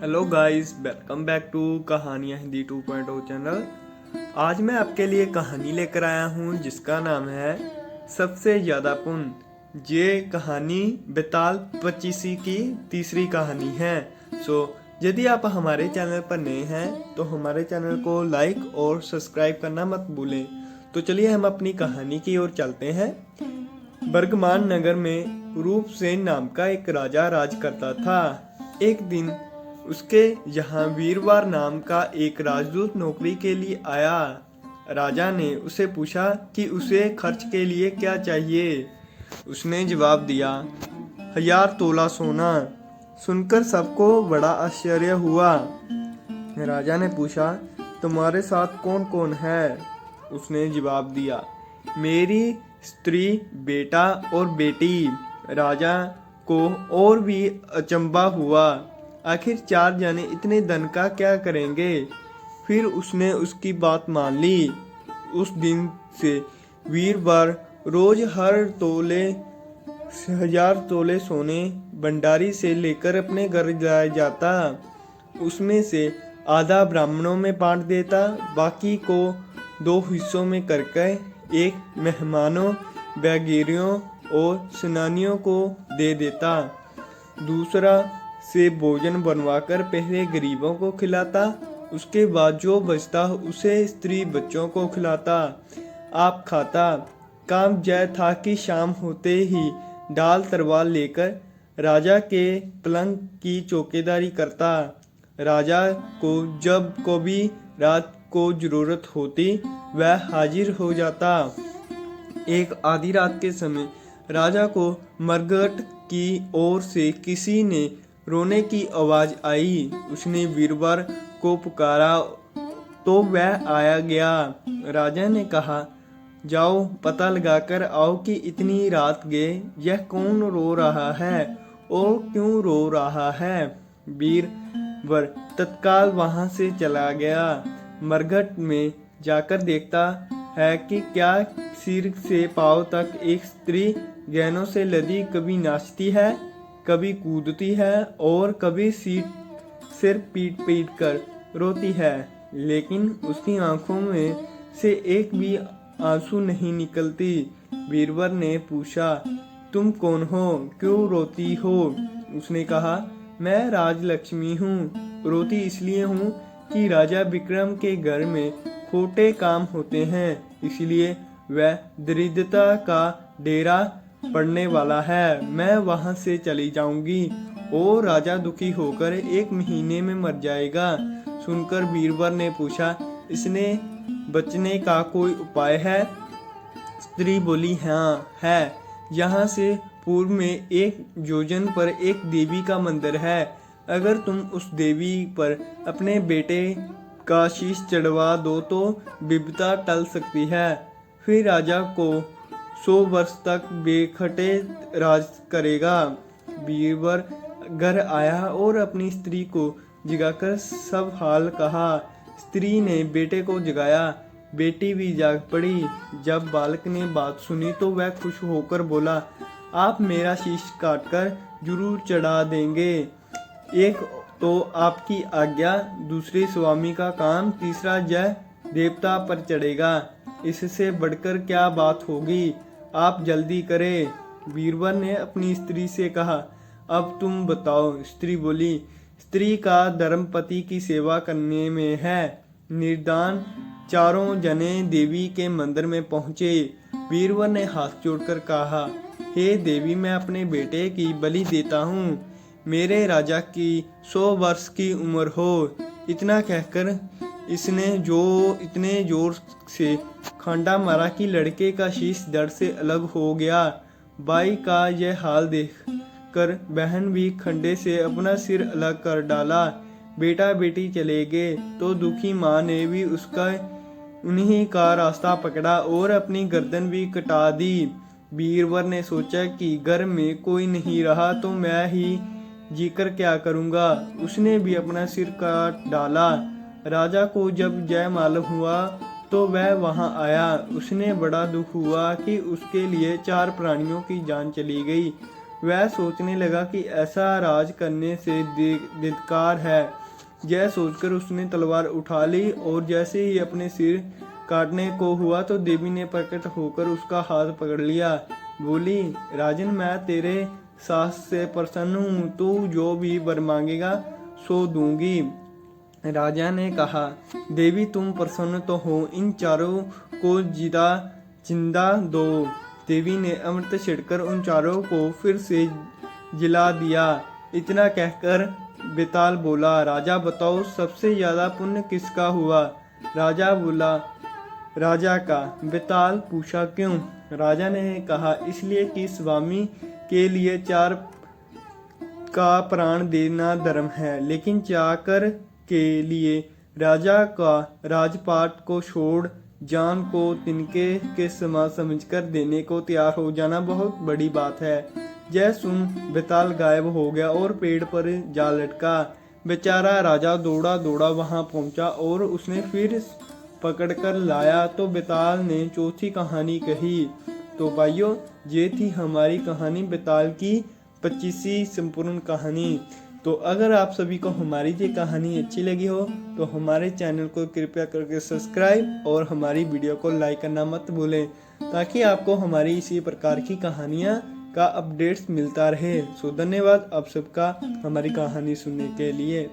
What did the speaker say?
Hello guys, welcome back to Kahaniyan Hindi 2.0 channel. आज मैं आपके लिए कहानी लेकर आया हूँ जिसका नाम है सबसे ज़्यादा पुण्य। ये कहानी बेताल पचीसी की तीसरी कहानी है। यदि आप हमारे चैनल पर नए हैं तो हमारे चैनल को लाइक और सब्सक्राइब करना मत भूलें। तो चलिए हम अपनी कहानी की ओर चलते हैं। बर्गमान नगर में रूपसेन नाम का एक राजा राज करता था। एक दिन उसके यहाँ वीरवार नाम का एक राजदूत नौकरी के लिए आया। राजा ने उसे पूछा कि उसे खर्च के लिए क्या चाहिए। उसने जवाब दिया, 1000 तोला सोना। सुनकर सबको बड़ा आश्चर्य हुआ। राजा ने पूछा, तुम्हारे साथ कौन कौन है? उसने जवाब दिया, मेरी स्त्री, बेटा और बेटी। राजा को और भी अचंभा हुआ, आखिर 4 जने इतने धन का क्या करेंगे? फिर उसने उसकी बात मान ली। उस दिन से वीरवार रोज हर तोले 1000 तोले सोने भंडारी से लेकर अपने घर लाया जाता। उसमें से आधा ब्राह्मणों में बांट देता, बाकी को 2 हिस्सों में करके एक मेहमानों, बैगिरियों और सेनानियों को दे देता। दूसरा से भोजन बनवाकर पहले गरीबों को खिलाता, उसके बाद जो बचता उसे स्त्री बच्चों को खिलाता, आप खाता। काम जय था कि शाम होते ही ढाल तलवार लेकर राजा के पलंग की चौकीदारी करता। राजा को जब कभी रात को जरूरत होती वह हाजिर हो जाता। एक आधी रात के समय राजा को मरघट की ओर से किसी ने रोने की आवाज आई। उसने वीरवार को पुकारा तो वह आया गया। राजा ने कहा, जाओ पता लगाकर आओ कि इतनी रात गए यह कौन रो रहा है और क्यों रो रहा है। वीरवर तत्काल वहां से चला गया। मरघट में जाकर देखता है कि क्या सिर से पांव तक एक स्त्री गहनों से लदी कभी नाचती है, कभी कूदती है और कभी सिर पीट पीट कर रोती है, लेकिन उसकी आंखों में से एक भी आंसू नहीं निकलती। वीरवर ने पूछा, तुम कौन हो, क्यों रोती हो? उसने कहा, मैं राजलक्ष्मी हूँ। रोती इसलिए हूँ कि राजा विक्रम के घर में खोटे काम होते हैं, इसलिए वह दरिद्रता का डेरा पड़ने वाला है। मैं वहां से चली जाऊंगी और राजा दुखी होकर 1 महीने में मर जाएगा। सुनकर वीरवर ने पूछा, इसने बचने का कोई उपाय है? स्त्री बोली, हाँ है। यहाँ से पूर्व में 1 योजन पर एक देवी का मंदिर है। अगर तुम उस देवी पर अपने बेटे का शीश चढ़वा दो तो विपदा टल सकती है। फिर राजा को 100 वर्ष तक बेखटे राज करेगा। वीरवर घर आया और अपनी स्त्री को जगाकर सब हाल कहा। स्त्री ने बेटे को जगाया, बेटी भी जाग पड़ी। जब बालक ने बात सुनी तो वह खुश होकर बोला, आप मेरा शीश काटकर जरूर चढ़ा देंगे। एक तो आपकी आज्ञा, दूसरी स्वामी का काम, तीसरा जय देवता पर चढ़ेगा। इससे बढ़कर क्या बात होगी, आप जल्दी करें। वीरवर ने अपनी स्त्री से कहा, अब तुम बताओ। स्त्री बोली, स्त्री का धर्म पति की सेवा करने में है। निर्दान चारों जने देवी के मंदिर में पहुंचे। वीरवर ने हाथ जोड़कर कहा, हे देवी, मैं अपने बेटे की बलि देता हूँ। मेरे राजा की 100 वर्ष की उम्र हो। इतना कहकर इसने इतने जोर से खंडा मारा कि लड़के का शीश धड़ से अलग हो गया। बाई का यह हाल देख कर बहन भी खंडे से अपना सिर अलग कर डाला। बेटा बेटी चले गए तो दुखी माँ ने भी उन्हीं का रास्ता पकड़ा और अपनी गर्दन भी कटा दी। वीरवर ने सोचा कि घर में कोई नहीं रहा तो मैं ही जीकर क्या करूँगा। उसने भी अपना सिर काट डाला। राजा को जब जय मालूम हुआ तो वह वहां आया। उसने बड़ा दुख हुआ कि उसके लिए 4 प्राणियों की जान चली गई। वह सोचने लगा कि ऐसा राज करने से धिक्कार है। यह सोचकर उसने तलवार उठा ली और जैसे ही अपने सिर काटने को हुआ तो देवी ने प्रकट होकर उसका हाथ पकड़ लिया। बोली, राजन, मैं तेरे साहस से प्रसन्न हूँ, तू जो भी वर मांगेगा सो दूंगी। राजा ने कहा, देवी तुम प्रसन्न तो हो, इन चारों को जिंदा दो। देवी ने अमृत छिड़कर उन चारों को फिर से जिला दिया। इतना कहकर बेताल बोला, राजा बताओ सबसे ज्यादा पुण्य किसका हुआ? राजा बोला, राजा का। बेताल पूछा, क्यों? राजा ने कहा, इसलिए कि स्वामी के लिए चार का प्राण देना धर्म है, लेकिन चाकर के लिए राजा का राजपाट को छोड़ जान को तिनके के समा समझकर देने को तैयार हो जाना बहुत बड़ी बात है। यह सुन बेताल गायब हो गया और पेड़ पर जा लटका। बेचारा राजा दौड़ा दौड़ा वहां पहुंचा और उसने फिर पकड़ कर लाया तो बेताल ने चौथी कहानी कही। तो भाइयों, ये थी हमारी कहानी बेताल की 25वीं संपूर्ण कहानी। तो अगर आप सभी को हमारी ये कहानी अच्छी लगी हो तो हमारे चैनल को कृपया करके सब्सक्राइब और हमारी वीडियो को लाइक करना मत भूलें, ताकि आपको हमारी इसी प्रकार की कहानियाँ का अपडेट्स मिलता रहे। धन्यवाद आप सबका हमारी कहानी सुनने के लिए।